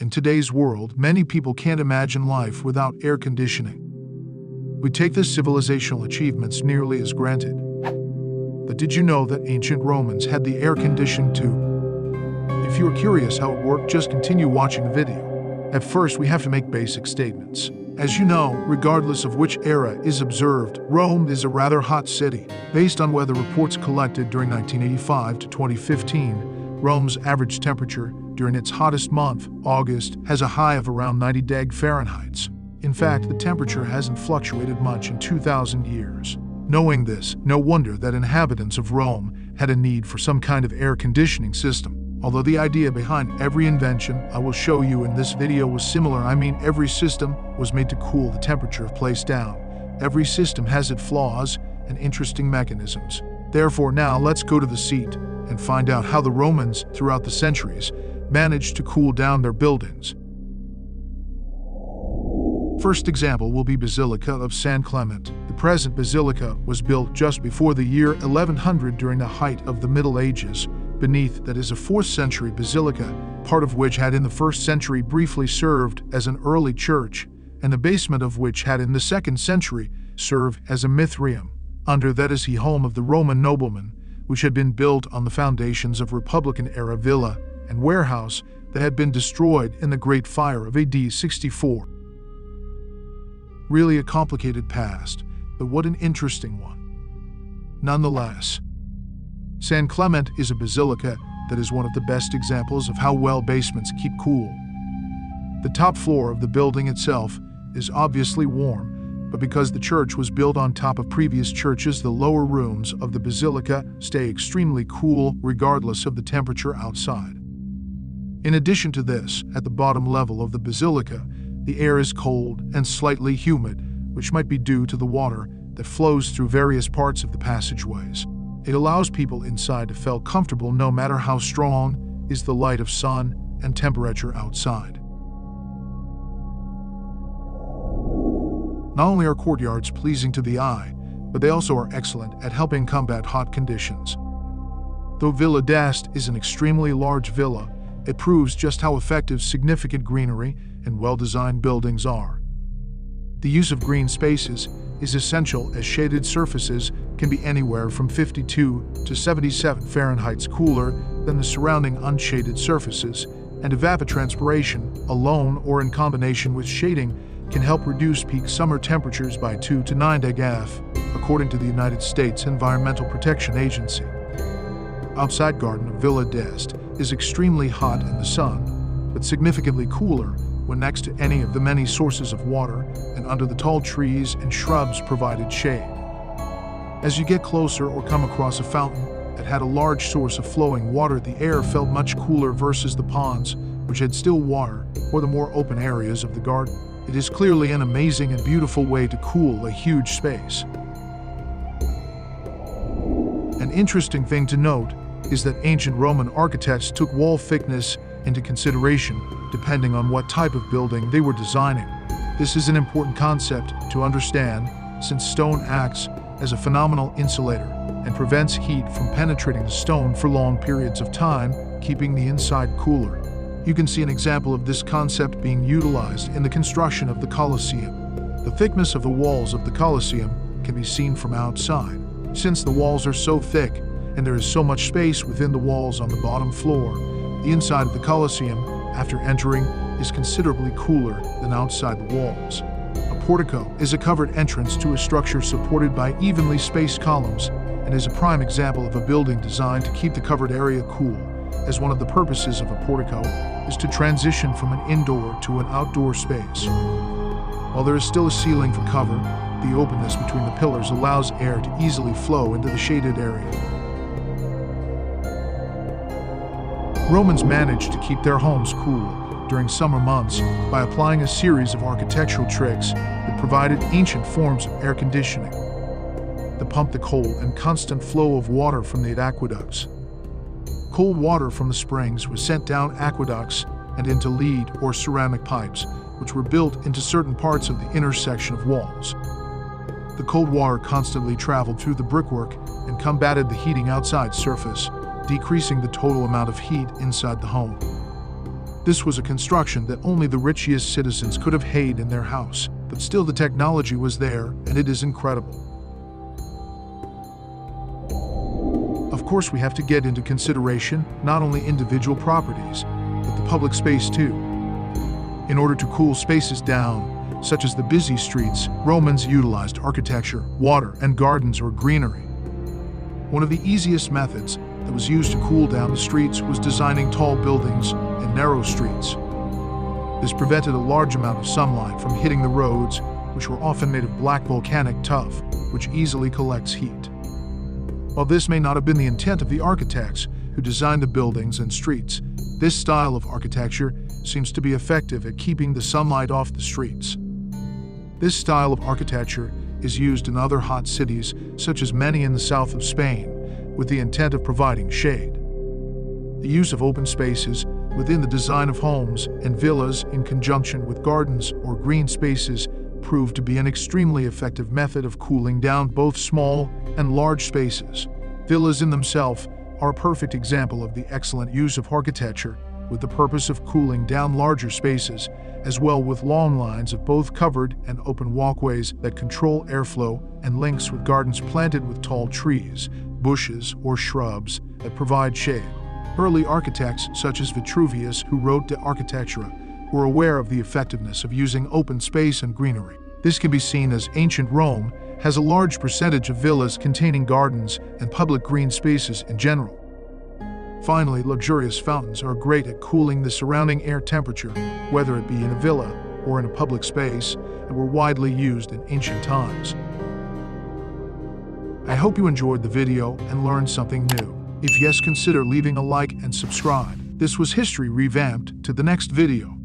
In today's world, many people can't imagine life without air conditioning. We take these civilizational achievements nearly as granted. But did you know that ancient Romans had the air conditioning too? If you are curious how it worked, just continue watching the video. At first, we have to make basic statements. As you know, regardless of which era is observed, Rome is a rather hot city. Based on weather reports collected during 1985 to 2015, Rome's average temperature during its hottest month, August, has a high of around 90 deg Fahrenheit. In fact, the temperature hasn't fluctuated much in 2,000 years. Knowing this, no wonder that inhabitants of Rome had a need for some kind of air conditioning system. Although the idea behind every invention I will show you in this video was similar, I mean every system was made to cool the temperature of place down. Every system has its flaws and interesting mechanisms. Therefore, now let's go to the seat and find out how the Romans, throughout the centuries, managed to cool down their buildings. First example will be Basilica of San Clement. The present basilica was built just before the year 1100 during the height of the Middle Ages. Beneath that is a 4th century basilica, part of which had in the 1st century briefly served as an early church, and the basement of which had in the 2nd century served as a mithraeum. Under that is the home of the Roman nobleman, which had been built on the foundations of Republican-era villa and warehouse that had been destroyed in the Great Fire of AD 64. Really a complicated past, but what an interesting one. Nonetheless, San Clement is a basilica that is one of the best examples of how well basements keep cool. The top floor of the building itself is obviously warm, but because the church was built on top of previous churches, the lower rooms of the basilica stay extremely cool regardless of the temperature outside. In addition to this, at the bottom level of the basilica, the air is cold and slightly humid, which might be due to the water that flows through various parts of the passageways. It allows people inside to feel comfortable no matter how strong is the light of sun and temperature outside. Not only are courtyards pleasing to the eye, but they also are excellent at helping combat hot conditions. Though Villa d'Este is an extremely large villa, it proves just how effective significant greenery and well-designed buildings are. The use of green spaces is essential, as shaded surfaces can be anywhere from 52 to 77 Fahrenheit cooler than the surrounding unshaded surfaces, and evapotranspiration, alone or in combination with shading, can help reduce peak summer temperatures by 2 to 9 degF, according to the United States Environmental Protection Agency. Outside garden of Villa d'Este is extremely hot in the sun, but significantly cooler when next to any of the many sources of water and under the tall trees and shrubs provided shade. As you get closer or come across a fountain that had a large source of flowing water, the air felt much cooler versus the ponds, which had still water, or the more open areas of the garden. It is clearly an amazing and beautiful way to cool a huge space. An interesting thing to note is that ancient Roman architects took wall thickness into consideration depending on what type of building they were designing. This is an important concept to understand, since stone acts as a phenomenal insulator and prevents heat from penetrating the stone for long periods of time, keeping the inside cooler. You can see an example of this concept being utilized in the construction of the Colosseum. The thickness of the walls of the Colosseum can be seen from outside. Since the walls are so thick and there is so much space within the walls on the bottom floor, the inside of the Colosseum, after entering, is considerably cooler than outside the walls. A portico is a covered entrance to a structure supported by evenly spaced columns and is a prime example of a building designed to keep the covered area cool, as one of the purposes of a portico is to transition from an indoor to an outdoor space. While there is still a ceiling for cover, the openness between the pillars allows air to easily flow into the shaded area. Romans managed to keep their homes cool during summer months by applying a series of architectural tricks that provided ancient forms of air conditioning. They pumped the cold and constant flow of water from the aqueducts. Cold water from the springs was sent down aqueducts and into lead or ceramic pipes, which were built into certain parts of the inner section of walls. The cold water constantly traveled through the brickwork and combated the heating outside surface, decreasing the total amount of heat inside the home. This was a construction that only the richest citizens could have had in their house, but still the technology was there, and it is incredible. Of course, we have to get into consideration not only individual properties, but the public space too. In order to cool spaces down, such as the busy streets, Romans utilized architecture, water, and gardens or greenery. One of the easiest methods that was used to cool down the streets was designing tall buildings and narrow streets. This prevented a large amount of sunlight from hitting the roads, which were often made of black volcanic tuff, which easily collects heat. While this may not have been the intent of the architects who designed the buildings and streets, this style of architecture seems to be effective at keeping the sunlight off the streets. This style of architecture is used in other hot cities, such as many in the south of Spain, with the intent of providing shade. The use of open spaces within the design of homes and villas in conjunction with gardens or green spaces proved to be an extremely effective method of cooling down both small and large spaces. Villas in themselves are a perfect example of the excellent use of architecture with the purpose of cooling down larger spaces, as well with long lines of both covered and open walkways that control airflow and links with gardens planted with tall trees, bushes, or shrubs that provide shade. Early architects such as Vitruvius, who wrote De Architectura, were aware of the effectiveness of using open space and greenery. This can be seen as ancient Rome has a large percentage of villas containing gardens and public green spaces in general. Finally, luxurious fountains are great at cooling the surrounding air temperature, whether it be in a villa or in a public space, and were widely used in ancient times. I hope you enjoyed the video and learned something new. If yes, consider leaving a like and subscribe. This was History Revamped. To the next video.